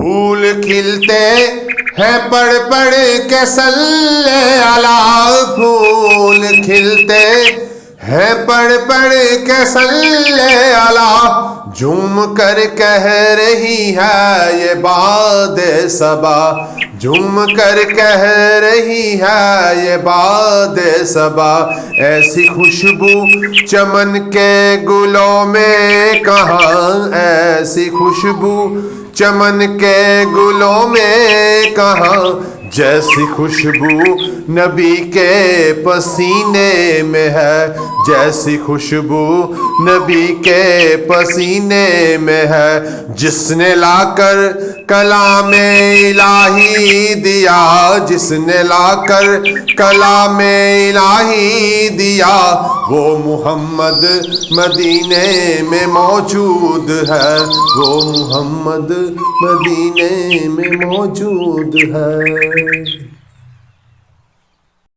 پھول کھلتے ہیں پڑھ پڑھ کے صلی علی، پھول کھلتے ہیں پڑھ پڑھ کے صلی علی، جھوم کر کہہ رہی ہے یہ باد صبا، جھوم کر کہہ رہی ہے یہ باد صبا، ایسی خوشبو چمن کے گلوں میں کہاں، ایسی خوشبو چمن کے گلوں میں کہاں، جیسی خوشبو نبی کے پسینے میں ہے، جیسی خوشبو نبی کے پسینے میں ہے، جس نے لا کر کلام الہی دیا، جس نے لا کر کلام الہی دیا، وہ محمد مدینے میں موجود ہے، وہ محمد مدینے میں موجود ہے۔